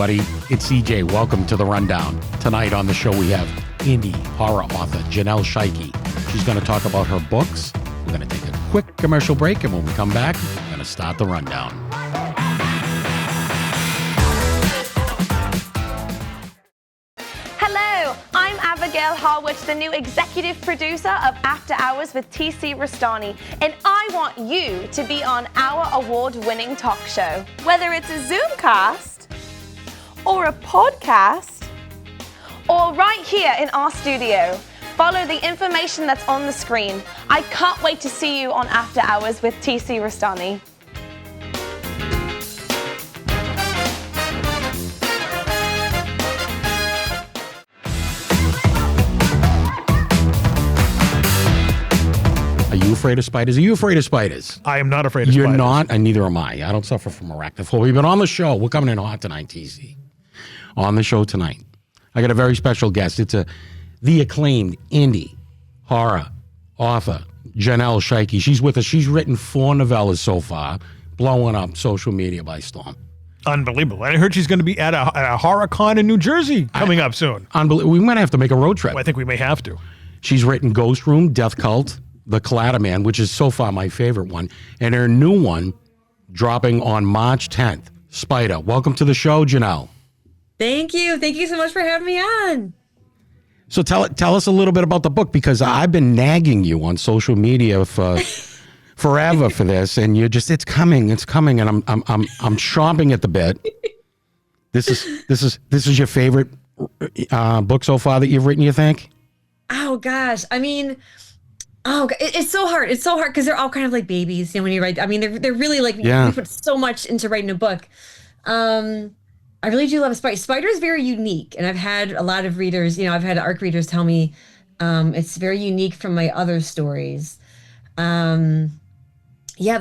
everybody. It's CJ. Welcome to the Rundown. Tonight on the show, we have indie horror author Janelle Schiecke. She's going to talk about her books. We're going to take a quick commercial break, and when we come back, we're going to start the rundown. Hello, I'm Abigail Harwood, the new executive producer of After Hours with TC Restani, and I want you to be on our award-winning talk show. Whether it's a Zoomcast, or a podcast, or right here in our studio, follow the information that's on the screen. I can't wait to see you on After Hours with TC Restani. Are you afraid of spiders? Are you afraid of spiders? I am not afraid of spiders. You're not, and neither am I. I don't suffer from arachnophobia. But on the show, we're coming in hot tonight, TC. On the show tonight, I got a very special guest. It's the acclaimed indie horror author, Janelle Schiecke. She's with us. She's written 4 novellas so far, blowing up social media by storm. Unbelievable. I heard she's going to be at a horror con in New Jersey coming up soon. Unbelievable. We might have to make a road trip. Well, I think we may have to. She's written Ghost Room, Death Cult, The Clatter Man, which is so far my favorite one, and her new one dropping on March 10th, Spider. Welcome to the show, Janelle. Thank you. Thank you so much for having me on. So tell us a little bit about the book, because I've been nagging you on social media for forever for this, and you're just it's coming, and I'm chomping at the bit. This is your favorite book so far that you've written, you think? Oh gosh, I mean, it's so hard. It's so hard because they're all kind of like babies, when you write. I mean, they're really like we put so much into writing a book. I really do love Spider. Spider is very unique, and I've had a lot of readers. I've had ARC readers tell me it's very unique from my other stories. The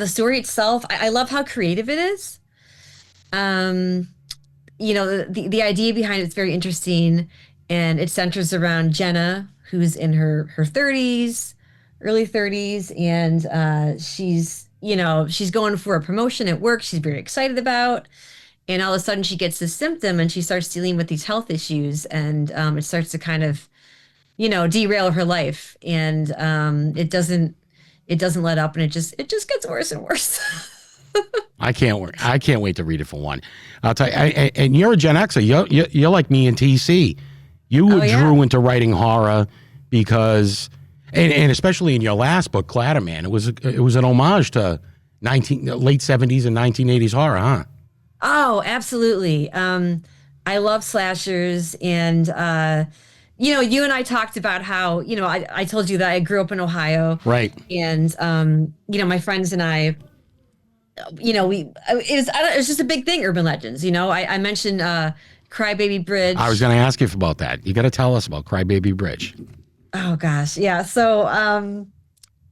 story itself, I love how creative it is. The idea behind it's very interesting, and it centers around Jenna, who's in her 30s, early 30s, and she's going for a promotion at work she's very excited about. And all of a sudden she gets this symptom and she starts dealing with these health issues, and it starts to kind of, derail her life. And it doesn't let up, and it just gets worse and worse. I can't wait to read it for one. I'll tell you, and you're a Gen Xer. You're like me and TC. You drew into writing horror because, and especially in your last book, Clatter Man, it was an homage to late 70s and 1980s horror, huh? Oh, absolutely. I love slashers, and you and I talked about how I told you that I grew up in Ohio, right? And my friends and I, it was just a big thing. Urban legends, I mentioned Crybaby Bridge. I was going to ask you about that. You got to tell us about Crybaby Bridge. Oh gosh, yeah. So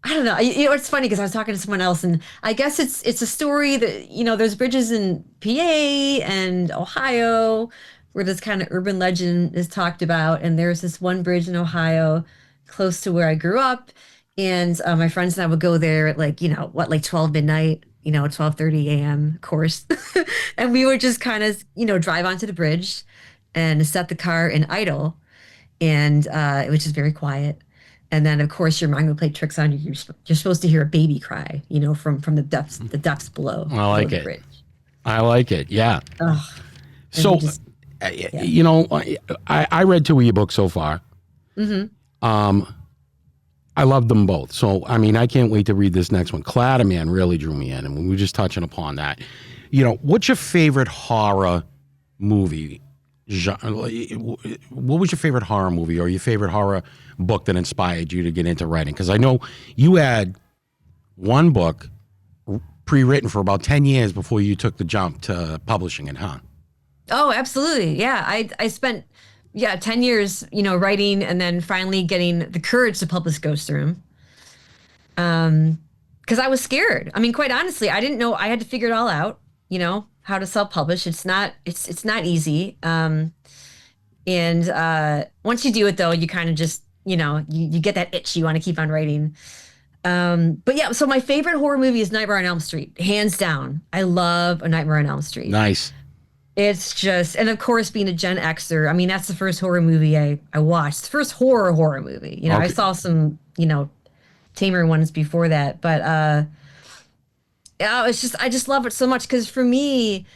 I don't know. It's funny because I was talking to someone else, and I guess it's a story that there's bridges in PA and Ohio where this kind of urban legend is talked about, and there's this one bridge in Ohio close to where I grew up, and my friends and I would go there at like 12 midnight, 12:30 a.m. of course, and we would just kind of drive onto the bridge and set the car in idle, and it was just very quiet. And then, of course, your mind will play tricks on you. You're supposed to hear a baby cry, from the depths below. I like it. Bridge. I like it. Yeah. Oh, so, I read 2 of your books so far. Mm-hmm. I loved them both. So, I mean, I can't wait to read this next one. Clatter Man really drew me in, and we were just touching upon that. What's your favorite horror movie? What was your favorite horror movie or your favorite horror book that inspired you to get into writing? Because I know you had one book pre-written for about 10 years before you took the jump to publishing it, huh? Oh, absolutely. Yeah. I spent 10 years, writing, and then finally getting the courage to publish Ghost Room. Because I was scared. I mean, quite honestly, I didn't know. I had to figure it all out, how to self-publish. It's not easy. And once you do it, though, you kind of just, you get that itch. You want to keep on writing. But yeah, so my favorite horror movie is Nightmare on Elm Street, hands down. I love A Nightmare on Elm Street. Nice. It's just, and of course, being a Gen Xer, I mean, that's the first horror movie I watched. The first horror movie. You know, I Okay. saw some, tamer ones before that, but yeah, it's just I just love it so much because for me,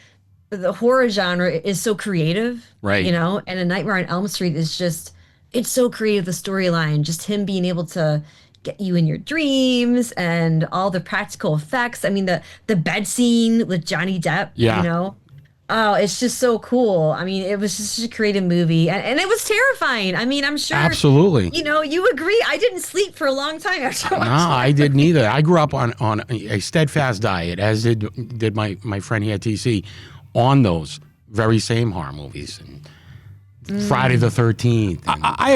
the horror genre is so creative, Right. and A Nightmare on Elm Street is just it's so creative. The storyline, just him being able to get you in your dreams and all the practical effects. I mean, the bed scene with Johnny Depp, Yeah. Oh, it's just so cool. I mean, it was just a creative movie, and it was terrifying. I mean, I'm sure, Absolutely. you agree. I didn't sleep for a long time after No, watching. I didn't either. I grew up on a steadfast diet, as did my friend here at TC, on those very same horror movies. And Friday the 13th. and I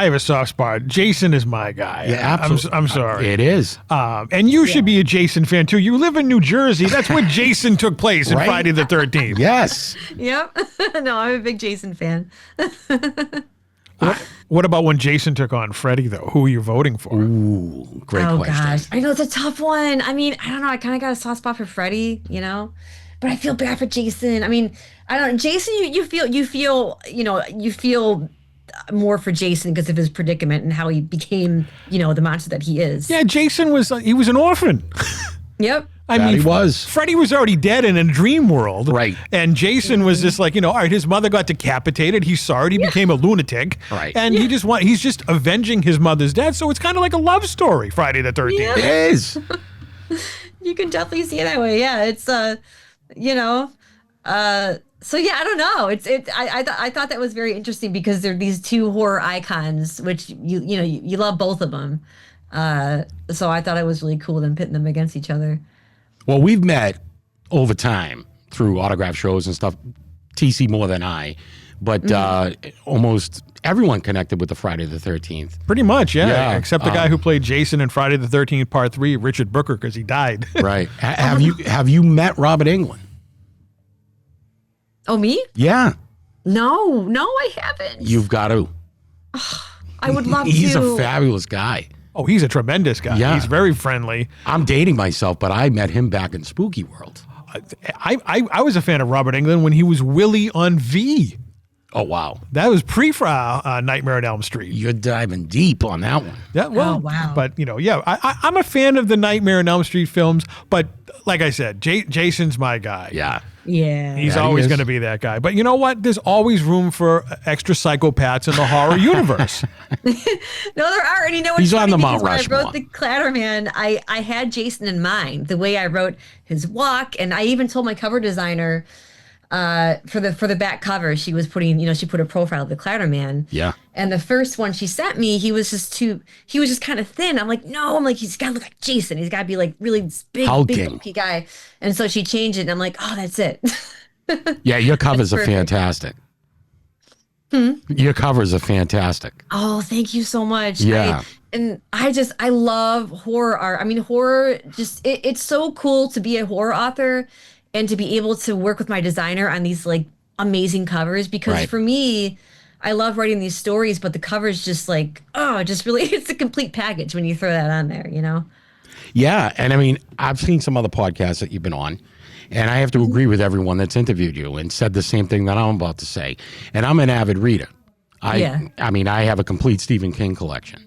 have a soft spot. Jason is my guy. Yeah, absolutely. I'm sorry. It is. And you should be a Jason fan too. You live in New Jersey. That's where Jason took place in Right. Friday the 13th. Yes. Yep. No, I'm a big Jason fan. What about when Jason took on Freddy, though? Who are you voting for? Ooh, great Oh question. gosh, I know it's a tough one. I mean, I don't know. I kind of got a soft spot for Freddy, but I feel bad for Jason. I mean, I don't. Jason, you feel more for Jason because of his predicament and how he became, the monster that he is. Yeah, Jason was an orphan. Yep. I That mean, he was. Freddy was already dead in a dream world. Right. And Jason was just like, all right, his mother got decapitated. He saw it. He became a lunatic. Right. And he's just avenging his mother's death. So it's kind of like a love story, Friday the 13th. Yeah. It is. You can definitely see it that way. Yeah, it's so yeah, I don't know. I thought that was very interesting because they're these two horror icons, which you love both of them. So I thought it was really cool them pitting them against each other. Well, we've met over time through autograph shows and stuff. TC more than I, but almost everyone connected with the Friday the 13th. Pretty much, yeah. Yeah, Except the guy who played Jason in Friday the 13th Part 3, Richard Booker, because he died. Right. Have you met Robert Englund? Oh, me? Yeah. No, I haven't. You've got to. I would love He's to. a fabulous guy. Oh, he's a tremendous guy. Yeah. He's very friendly. I'm dating myself, but I met him back in Spooky World. I was a fan of Robert Englund when he was Willie on V. Oh, wow. That was Nightmare on Elm Street. You're diving deep on that one. Yeah, well, Oh, wow. But I'm a fan of the Nightmare on Elm Street films. But like I said, Jason's my guy. Yeah. Yeah. He's Yeah, he always is. going to be that guy. But you know what? There's always room for extra psychopaths in the horror universe. No, there are. And you know what's He's on funny? the Mount Because when I Rushmore. wrote the Clatter Man, I had Jason in mind, the way I wrote his walk. And I even told my cover designer for the back cover, she was putting, she put a profile of the Clatter Man. Yeah. And the first one she sent me, he was just kind of thin. I'm like, no, he's got to look like Jason. He's got to be like really this big Hulking. bulky guy. And so she changed it and I'm like, oh, that's it. Yeah, your covers are perfect. fantastic. Your covers are fantastic. Oh, thank you so much. Yeah. I love horror art. I mean, horror just it's so cool to be a horror author and to be able to work with my designer on these like amazing covers because Right. for me, I love writing these stories, but the cover's just like, just really it's a complete package when you throw that on there, Yeah, and I mean, I've seen some other podcasts that you've been on, and I have to agree with everyone that's interviewed you and said the same thing that I'm about to say. And I'm an avid reader. Yeah. I mean, I have a complete Stephen King collection.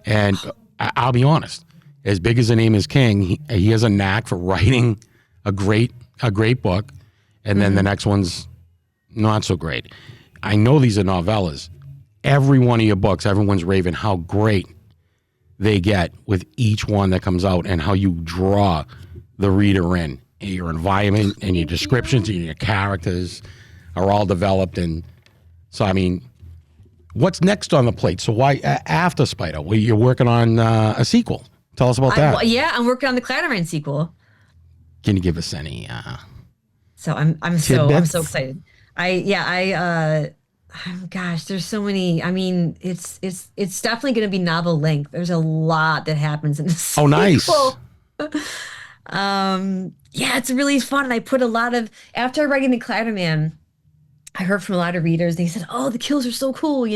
And I'll be honest, as big as the name is King, he has a knack for writing a great book, and then the next one's not so great. I know these are novellas. Every one of your books, everyone's raving how great they get with each one that comes out and how you draw the reader in. And your environment and your descriptions and your characters are all developed. And so, I mean, what's next on the plate? So why after Spider? Well, you're working on a sequel. Tell us about that. I'm working on the Clatter Man sequel. Can you give us any? So I'm Tidbits? so excited. Gosh, there's so many. I mean, it's definitely going to be novel length. There's a lot that happens in this. Oh, nice. sequel. Yeah, it's really fun. And I put a lot of after writing the Clatter Man, I heard from a lot of readers, they said, "Oh, the kills are so cool,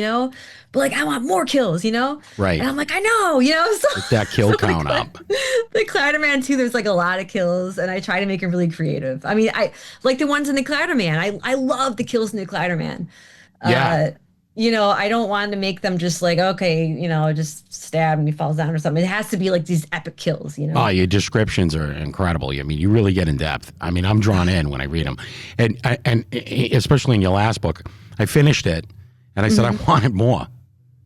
but like I want more kills, Right. And I'm like, I know, so Get that kill count up. the Clatter Man too, there's like a lot of kills, and I try to make them really creative. I mean, I like the ones in the Clatter Man. I love the kills in the Clatter Man. Yeah. I don't want to make them just like, okay, just stab and he falls down or something. It has to be like these epic kills. Oh, your descriptions are incredible. I mean, you really get in depth. I mean, I'm drawn in when I read them, and especially in your last book, I finished it, and I said I wanted more.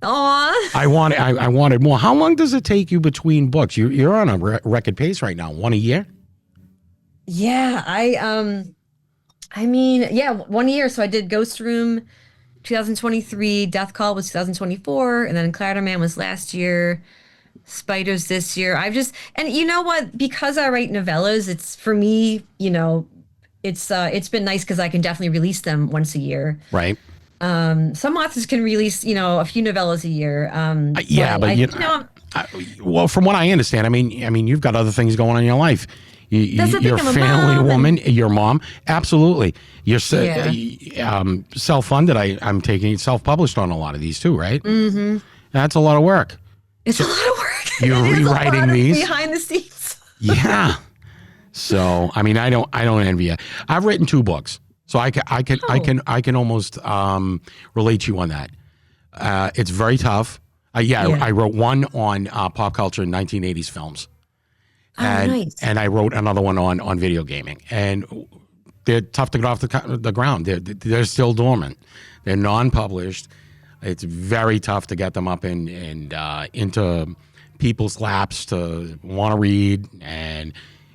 Aw. I wanted more. How long does it take you between books? You're on a record pace right now, one a year. Yeah, I mean, yeah, 1 year. So I did Ghost Room 2023, Death Call was 2024, and then Clatter Man was last year, Spiders this year. And you know what? Because I write novellas, it's for me, it's been nice because I can definitely release them once a year. Right. Some authors can release, a few novellas a year. Yeah, but well, from what I understand, I mean, you've got other things going on in your life. That's the thing, You're a I'm a family mom woman. Your mom, absolutely. You're self-funded. I'm taking self-published on a lot of these too, right? Mm-hmm. That's a lot of work. It's a lot of work. You're rewriting these behind the scenes. Yeah. So I mean, I don't envy you. I've written 2 books, so I can almost relate to you on that. It's very tough. I wrote one on pop culture in 1980s films. Nice. And I wrote another one on video gaming, and they're tough to get off the ground. They're still dormant. They're non-published. It's very tough to get them up and into people's laps to want to read and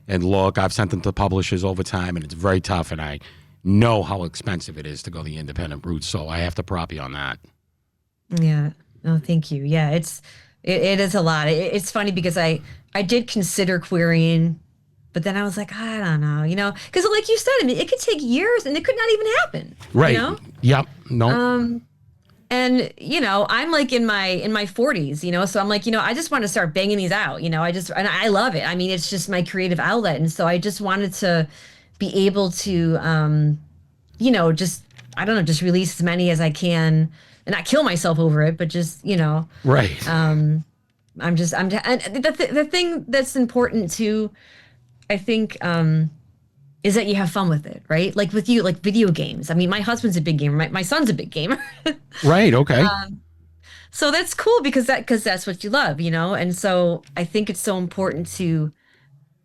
look. I've sent them to publishers over time, and it's very tough. And I know how expensive it is to go the independent route, so I have to prop you on that. Yeah. Oh, thank you. Yeah, it is a lot. It's funny because I did consider querying, but then I was like, I don't know, because like you said, I mean, it could take years and it could not even happen. Right. Yep. No. And I'm like in my 40s, so I'm like, I just want to start banging these out, and I love it. I mean, it's just my creative outlet, and so I just wanted to be able to, just I don't know, just release as many as I can and not kill myself over it, but just right. and the thing that's important too, I think, is that you have fun with it, right? Like with you, like video games. I mean, my husband's a big gamer. My son's a big gamer. Right. Okay. So that's cool because that's what you love, And so I think it's so important to,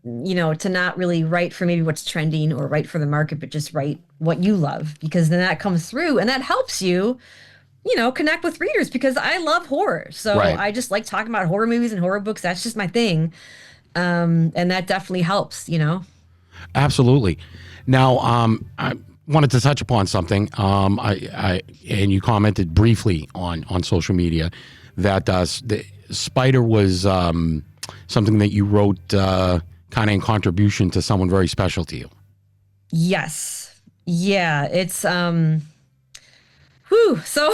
to not really write for maybe what's trending or write for the market, but just write what you love, because then that comes through and that helps you, connect with readers, because I love horror. So Right. I just like talking about horror movies and horror books. That's just my thing. And that definitely helps, Absolutely. Now, I wanted to touch upon something. And you commented briefly on social media that the Spider was something that you wrote kind of in contribution to someone very special to you. Yes. Yeah. It's So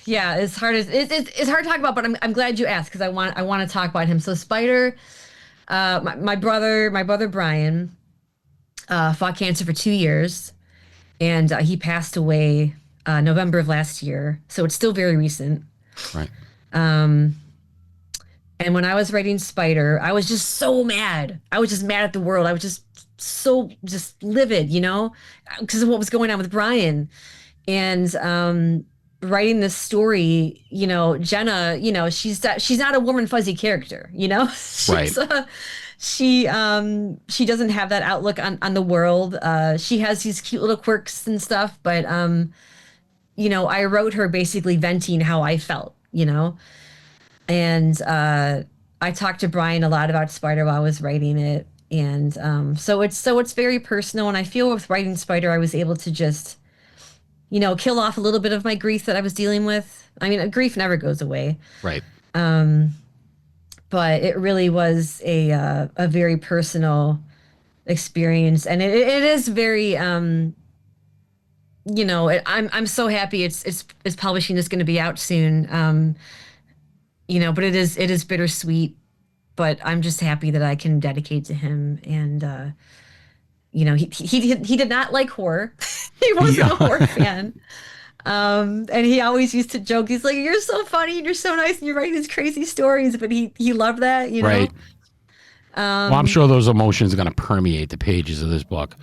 yeah, it's hard to talk about, but I'm glad you asked, because I want to talk about him. So Spider, my brother Brian, fought cancer for 2 years, and he passed away November of last year. So it's still very recent. Right. And when I was writing Spider, I was just so mad. I was just mad at the world. I was just so livid, because of what was going on with Brian. And writing this story, Jenna, she's not a warm and fuzzy character, Right. She doesn't have that outlook on the world. She has these cute little quirks and stuff, but I wrote her basically venting how I felt, and I talked to Brian a lot about Spider while I was writing it, and so it's very personal. And I feel with writing Spider, I was able to just kill off a little bit of my grief that I was dealing with. I mean, grief never goes away. Right. But it really was a very personal experience, and it is very I'm so happy it's publishing is going to be out soon. But it is bittersweet, but I'm just happy that I can dedicate to him, and he did not like horror. He wasn't a horror fan. And he always used to joke. He's like, "You're so funny and you're so nice and you're writing these crazy stories." But he loved that, Right. Well, I'm sure those emotions are going to permeate the pages of this book,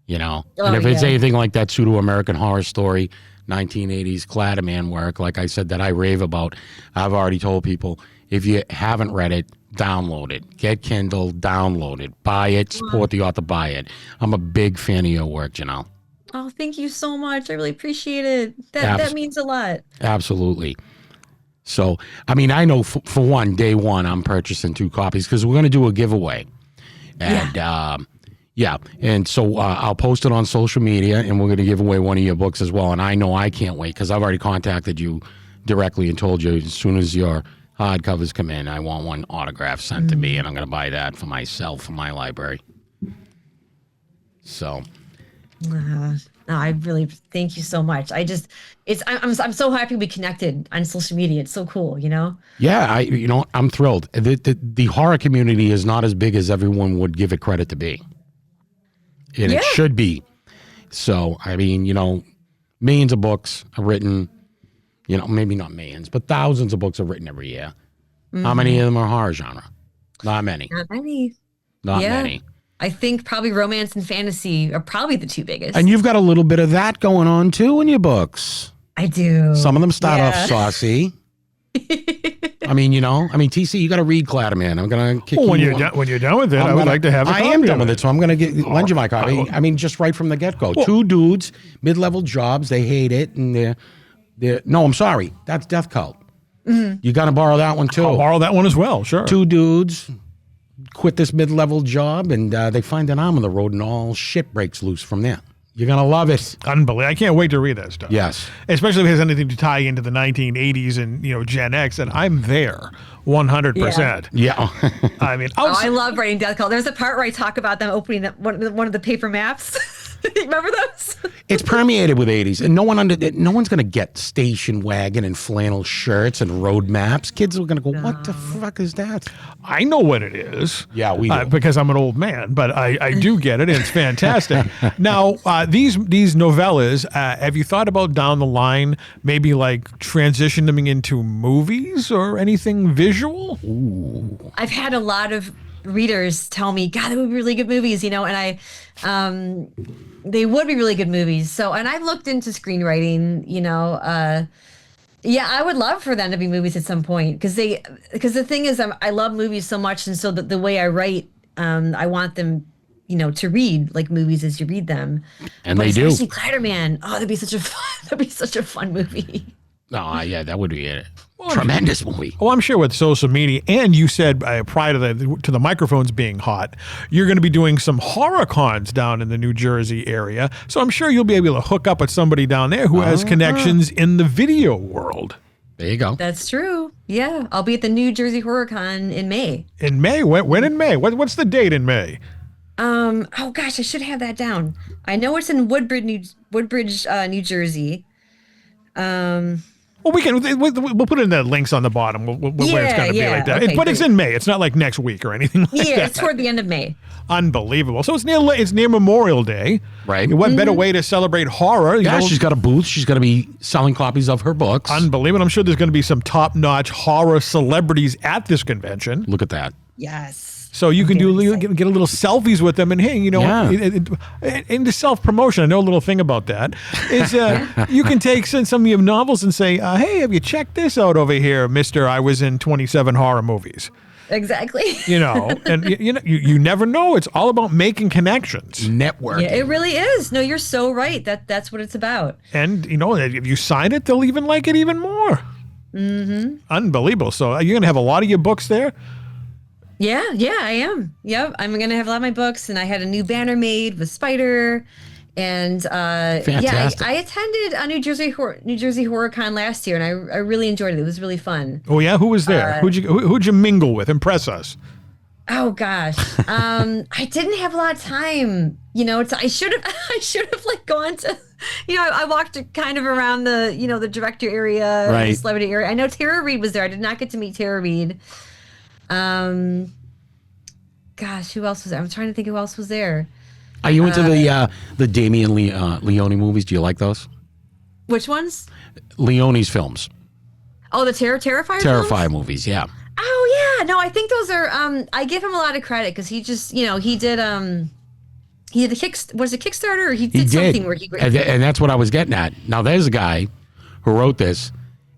and if it's anything like that pseudo-American Horror Story, 1980s Clatter Man work, like I said, that I rave about, I've already told people, if you haven't read it, download it. Get Kindle, download it. Buy it, support the author, buy it. I'm a big fan of your work, Janelle. Oh, thank you so much. I really appreciate it. That means a lot. Absolutely. So, I mean, I know for one, day one, I'm purchasing 2 copies because we're going to do a giveaway. And, and so I'll post it on social media, and we're going to give away one of your books as well. And I know I can't wait because I've already contacted you directly and told you as soon as your hardcovers come in, I want one autograph sent to me, and I'm going to buy that for myself, for my library. So... no, I really thank you so much. I'm so happy we connected on social media. It's so cool, Yeah, I'm thrilled. The horror community is not as big as everyone would give it credit to be, and it should be. So, I mean, millions of books are written. Maybe not millions, but thousands of books are written every year. How many of them are horror genre? Not many. Not many. Not many. I think probably romance and fantasy are probably the 2 biggest. And you've got a little bit of that going on too in your books. I do. Some of them start off saucy. I mean, TC, you got to read Clatter Man. I'm gonna kick you. When you're done with it, I would like to have a copy. I am done with it, so I'm gonna lend you my copy. I mean, just right from the get go. 2 dudes, mid-level jobs. They hate it, and they're. No, I'm sorry. That's Death Cult. Mm-hmm. You got to borrow that one too. I'll borrow that one as well. Sure. 2 dudes quit this mid-level job, and they find an arm on the road, and all shit breaks loose from there. You're going to love it. Unbelievable. I can't wait to read that stuff. Yes. Especially if it has anything to tie into the 1980s and, Gen X, and I'm there 100%. Yeah. I mean, I love writing Death Cult. There's a part where I talk about them opening one of the paper maps. Remember those? It's permeated with 80s, and no one's going to get station wagon and flannel shirts and road maps. Kids are going to go, what the fuck is that? I know what it is. Yeah, we do. Because I'm an old man, but I do get it, and it's fantastic. Now, these novellas, have you thought about down the line maybe like transition them into movies or anything visual? Ooh. I've had a lot of readers tell me, God, they would be really good movies, and they would be really good movies. So, and I've looked into screenwriting, I would love for them to be movies at some point because the thing is, I love movies so much, and so the way I write, I want them, to read like movies as you read them. And they do. Especially Clatter Man. Oh, that'd be such a fun movie. Oh, yeah, that would be a tremendous movie. Well, I'm sure with social media, and you said prior to the microphones being hot, you're going to be doing some horror cons down in the New Jersey area. So I'm sure you'll be able to hook up with somebody down there who has connections in the video world. There you go. That's true. Yeah, I'll be at the New Jersey Horror Con in May. In May? When in May? What's the date in May? Oh gosh, I should have that down. I know it's in Woodbridge, New Jersey. Well, we'll put in the links on the bottom where it's going to be like that. Okay, but it's in May. It's not like next week or anything like that. Yeah, it's toward the end of May. Unbelievable. So it's near Memorial Day. Right. What better way to celebrate horror? She's got a booth. She's going to be selling copies of her books. Unbelievable. I'm sure there's going to be some top-notch horror celebrities at this convention. Look at that. Yes. So you can get a little selfies with them, and hey, into self-promotion, I know a little thing about that is you can send some of your novels and say, hey, have you checked this out over here, Mister? I was in 27 horror movies. Exactly. And you never know. It's all about making connections, networking. Yeah, it really is. No, you're so right. That's what it's about. And if you sign it, they'll even like it even more. Mm-hmm. Unbelievable. So you're gonna have a lot of your books there. Yeah, I am. Yep, I'm going to have a lot of my books, and I had a new banner made with Spider, and fantastic. I attended a New Jersey Horror Con last year, and I really enjoyed it. It was really fun. Oh yeah, who was there? Who'd you mingle with? Impress us. Oh gosh, I didn't have a lot of time. I should have like gone to. I walked kind of around the the director area, right. The celebrity area. I know Tara Reid was there. I did not get to meet Tara Reid. Gosh, who else was there? I'm trying to think who else was there. Are you into the Damien Leone movies? Do you like those? Which ones? Leone's films. Oh, the Terrifier. Terrifier movies. Yeah. Oh yeah, no, I think those are. I give him a lot of credit because he just, he did. He did was it Kickstarter or he did something where he. And that's what I was getting at. Now there's a guy who wrote this,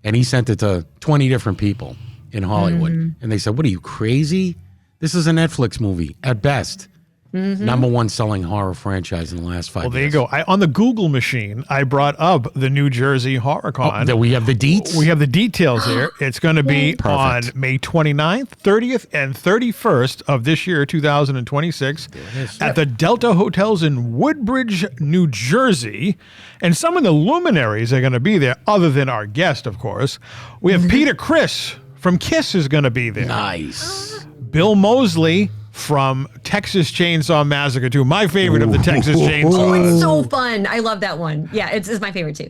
and he sent it to 20 different people in Hollywood, and they said, "What are you, crazy? This is a Netflix movie at best." Number one selling horror franchise in the last 5 years. Well, there you go. On the Google machine, I brought up the New Jersey Horror Con. That we have the deets? We have the details here. It's going to be on May 29th, 30th, and 31st of this year, 2026, at the Delta Hotels in Woodbridge, New Jersey. And some of the luminaries are going to be there, other than our guest, of course. We have Peter Criss from Kiss is going to be there. Nice. Bill Moseley from Texas Chainsaw Massacre 2, my favorite of the Texas Chainsaw. Oh, it's so fun. I love that one. Yeah, it's my favorite too.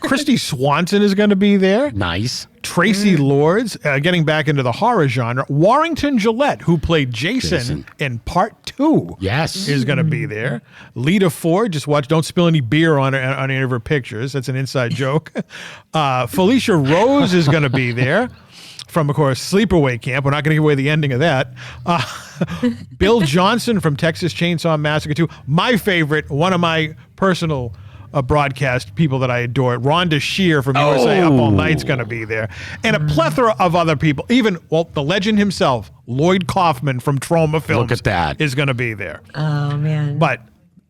Christy Swanson is going to be there. Nice. Tracy Lords, getting back into the horror genre. Warrington Gillette, who played Jason in Part 2, yes, is going to be there. Lita Ford, just watch, don't spill any beer on any of her pictures. That's an inside joke. Felicia Rose is going to be there. From, of course, Sleepaway Camp. We're not going to give away the ending of that. Bill Johnson from Texas Chainsaw Massacre 2. My favorite, one of my personal broadcast people that I adore, Rhonda Shear from USA Up All Night's going to be there. And a plethora of other people. Even, the legend himself, Lloyd Kaufman from Troma Films. Look at that. Is going to be there. Oh, man. But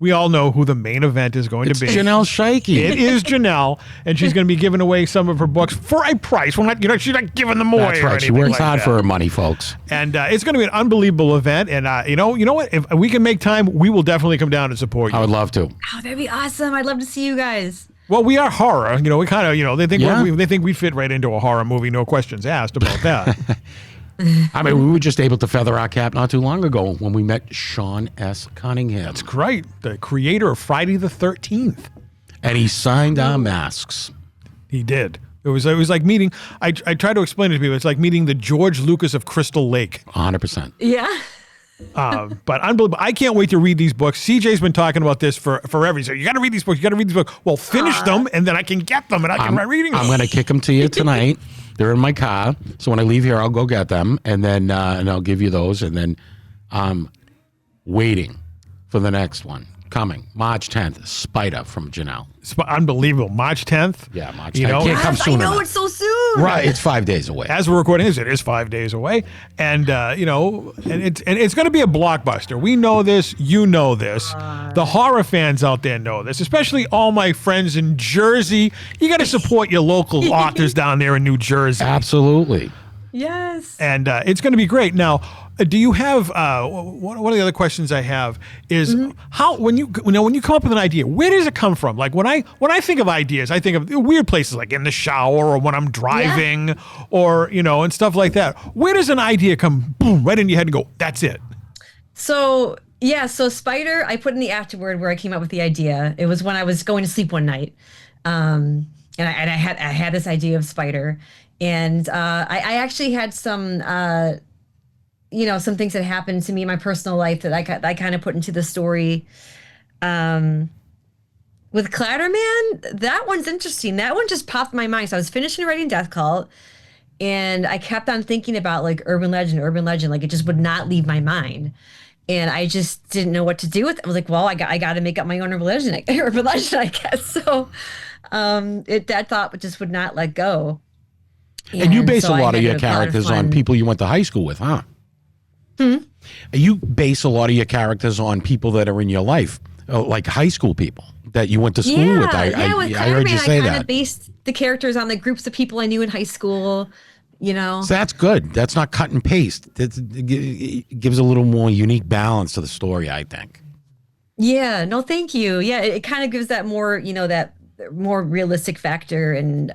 we all know who the main event is going to be. Janelle Schiecke. It is Janelle, and she's going to be giving away some of her books for a price. We're not, she's not giving them away. That's right. She works hard for her money, folks. And it's going to be an unbelievable event. And you know what? If we can make time, we will definitely come down and support you. I would love to. Oh, that'd be awesome. I'd love to see you guys. Well, we are horror. We kind of, they think they think we fit right into a horror movie. No questions asked about that. I mean, we were just able to feather our cap not too long ago when we met Sean S. Cunningham. That's great. The creator of Friday the 13th. And he signed our masks. He did. It was like meeting, I tried to explain it to people, it's like meeting the George Lucas of Crystal Lake. 100%. Yeah. But unbelievable. I can't wait to read these books. CJ's been talking about this for forever. He said, you got to read these books. You got to read these books. Well, finish them, and then I can get them, and I can reading them. I'm going to kick them to you tonight. They're in my car. So when I leave here, I'll go get them, and then and I'll give you those. And then I'm waiting for the next one. Coming March 10th, Spider from Janelle. It's unbelievable. March 10th. Yeah, March 10th. Can't come sooner. I know, it's so soon. Right, it's 5 days away. As we're recording this, it is 5 days away, and and it's going to be a blockbuster. We know this. You know this. The horror fans out there know this, especially all my friends in Jersey. You got to support your local authors down there in New Jersey. Absolutely. Yes. And it's going to be great. Now, do you have one of the other questions I have is how when you come up with an idea, where does it come from? Like when I think of ideas, I think of weird places like in the shower or when I'm driving or and stuff like that. Where does an idea come boom right in your head and go, that's it? So Spider, I put in the afterword where I came up with the idea. It was when I was going to sleep one night, and I had this idea of Spider, and I actually had some some things that happened to me in my personal life that I kind of put into the story. With Clatter Man, that one's interesting. That one just popped in my mind. So I was finishing writing Death Cult, and I kept on thinking about like urban legend. Like it just would not leave my mind. And I just didn't know what to do with it. I was like, well, I got to make up my own urban legend, I guess. So that thought just would not let go. And you base a lot of your characters on people you went to high school with, huh? You base a lot of your characters on people that are in your life, like high school people that you went to school with. I heard you say that. I kind of based the characters on the groups of people I knew in high school. So that's good. That's not cut and paste. It gives a little more unique balance to the story, I think. Yeah, no, thank you. Yeah, it kind of gives that more, that more realistic factor. And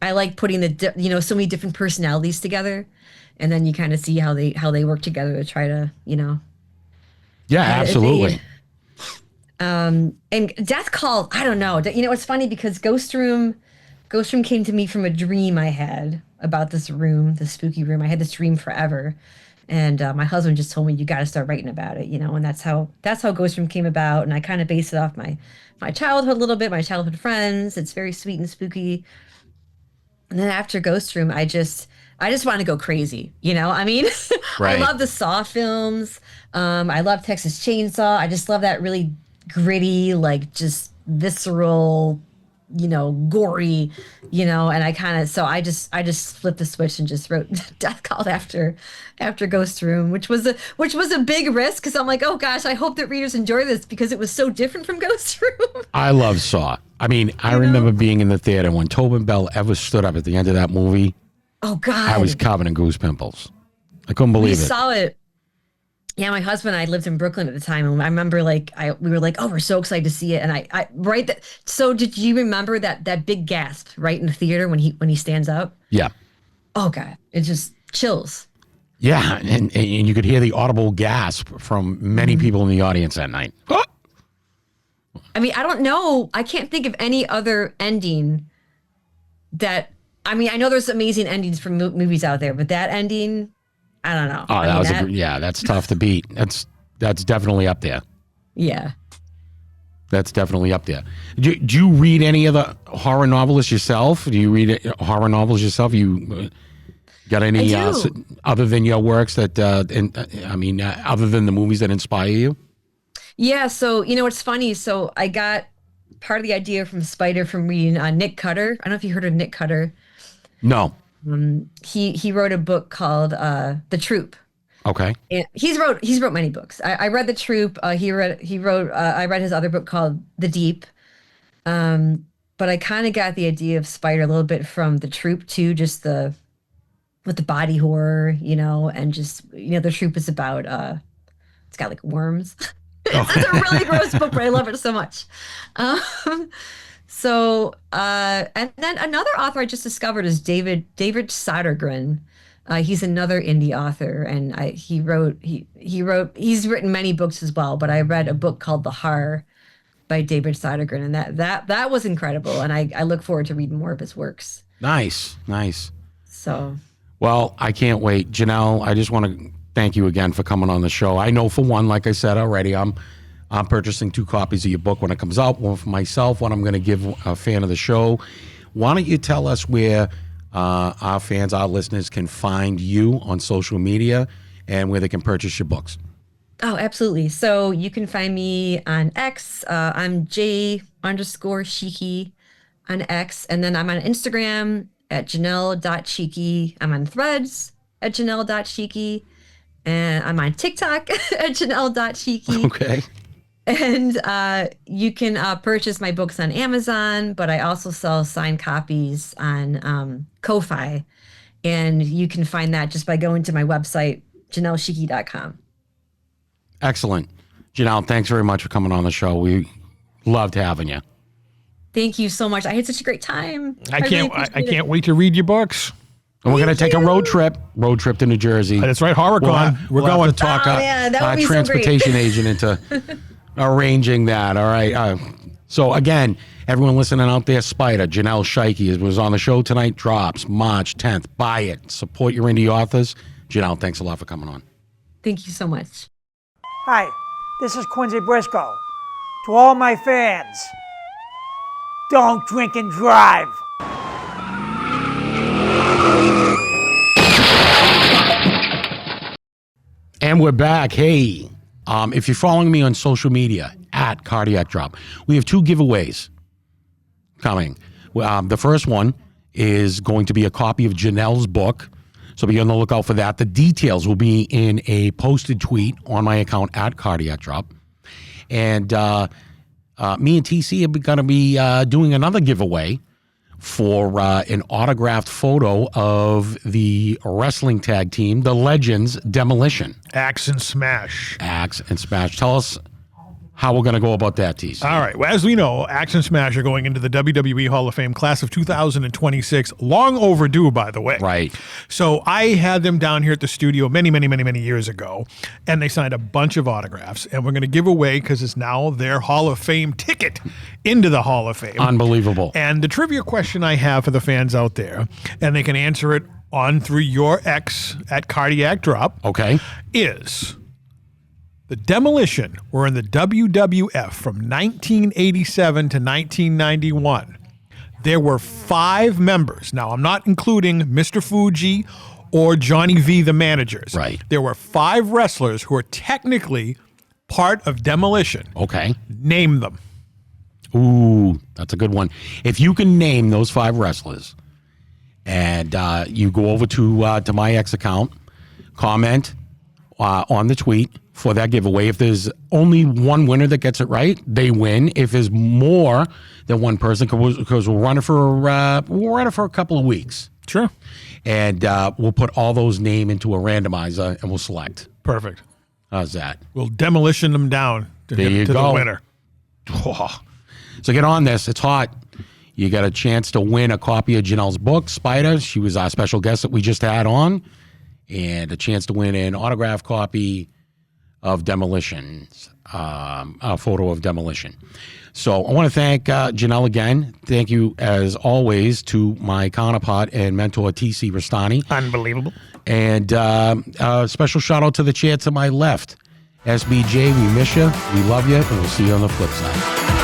I like putting so many different personalities together. And then you kind of see how they work together to try to, Yeah, absolutely. And Death Cult, I don't know. It's funny because Ghost Room came to me from a dream I had about this room, this spooky room. I had this dream forever. And my husband just told me, you got to start writing about it, and that's how Ghost Room came about. And I kind of based it off my childhood a little bit, my childhood friends. It's very sweet and spooky. And then after Ghost Room, I just want to go crazy. I mean, Right. I love the Saw films. I love Texas Chainsaw. I just love that really gritty, like just visceral, gory, and I just flipped the switch and just wrote Death Called after Ghost Room, which was a big risk, because I'm like, oh gosh, I hope that readers enjoy this because it was so different from Ghost Room. I love Saw. I mean, I remember being in the theater when Tobin Bell ever stood up at the end of that movie. Oh God. I was covered in goose pimples. I couldn't believe We it. saw it. Yeah, my husband and I lived in Brooklyn at the time, and I remember we were like, oh, we're so excited to see it. And so did you remember that big gasp right in the theater when he stands up? Yeah. Oh God, it just chills. Yeah, and you could hear the audible gasp from many people in the audience that night. I mean, I don't know. I can't think of any other ending that. I mean, I know there's amazing endings from movies out there, but that ending, I don't know. Oh, that's tough to beat. That's definitely up there. Yeah. That's definitely up there. Do you read any of the horror novelists yourself? Do you read horror novels yourself? You got any other than your works that? Other than the movies that inspire you? Yeah. So it's funny. So I got part of the idea from Spider from reading Nick Cutter. I don't know if you heard of Nick Cutter. No. He wrote a book called The Troop. Okay. And he's wrote many books. I read The Troop. I read his other book called The Deep. But I kind of got the idea of Spider a little bit from The Troop too, just with the body horror, and just The Troop is about it's got like worms. It's a really gross book, but I love it so much. And then another author I just discovered is David Sodergren. He's another indie author, and he's written many books as well. But I read a book called The Horror by David Sodergren, and that was incredible. And I look forward to reading more of his works. Nice. So, well, I can't wait, Janelle. I just want to thank you again for coming on the show. I know, for one, like I said already, I'm purchasing 2 copies of your book when it comes out. One for myself, one I'm going to give a fan of the show. Why don't you tell us where our fans, our listeners, can find you on social media and where they can purchase your books? Oh, absolutely. So you can find me on X. I'm J_Schiecke on X. And then I'm on Instagram at Janelle.Schiecke. I'm on Threads at Janelle.Schiecke. And I'm on TikTok at Janelle.Schiecke. Okay. And you can purchase my books on Amazon, but I also sell signed copies on Ko-Fi. And you can find that just by going to my website, JanelleSchiecke.com. Excellent. Janelle, thanks very much for coming on the show. We loved having you. Thank you so much. I had such a great time. I can't wait to read your books. And we're going to take a road trip to New Jersey. That's right, HorrorCon. We're going to talk our transportation agent into arranging that. All right. So again, everyone listening out there, Spider, Janelle Schiecke was on the show tonight. Drops March 10th. Buy it. Support your indie authors. Janelle, thanks a lot for coming on. Thank you so much. Hi, this is Quincy Briscoe. To all my fans, don't drink and drive. And we're back. Hey, if you're following me on social media, at Cardiac Drop, we have 2 giveaways coming. The first one is going to be a copy of Janelle's book, so be on the lookout for that. The details will be in a posted tweet on my account at Cardiac Drop. And me and TC are going to be doing another giveaway for an autographed photo of the wrestling tag team, the Legends Demolition. Axe and Smash. Tell us how we're going to go about that, TC. All right. Well, as we know, Axe and Smash are going into the WWE Hall of Fame class of 2026. Long overdue, by the way. Right. So I had them down here at the studio many years ago, and they signed a bunch of autographs, and we're going to give away, because it's now their Hall of Fame ticket into the Hall of Fame. Unbelievable. And the trivia question I have for the fans out there, and they can answer it on through your ex at Cardiac Drop Okay. is the Demolition were in the WWF from 1987 to 1991. There were 5 members. Now, I'm not including Mr. Fuji or Johnny V, the managers. Right. There were 5 wrestlers who are technically part of Demolition. Okay. Name them. Ooh, that's a good one. If you can name those 5 wrestlers, and you go over to my ex account, comment on the tweet for that giveaway. If there's only one winner that gets it right, they win. If there's more than one person, because we'll run it for a couple of weeks. Sure. And we'll put all those names into a randomizer and we'll select. Perfect. How's that? We'll demolition them down to There get you to go. the winner. Oh. So get on this. It's hot. You got a chance to win a copy of Janelle's book, Spider. She was our special guest that we just had on. And a chance to win an autographed copy of Demolitions, a photo of Demolition. So I want to thank Janelle again. Thank you, as always, to my counterpart and mentor, TC Restani. Unbelievable. And a special shout out to the chair to my left. SBJ, we miss you. We love you. And we'll see you on the flip side.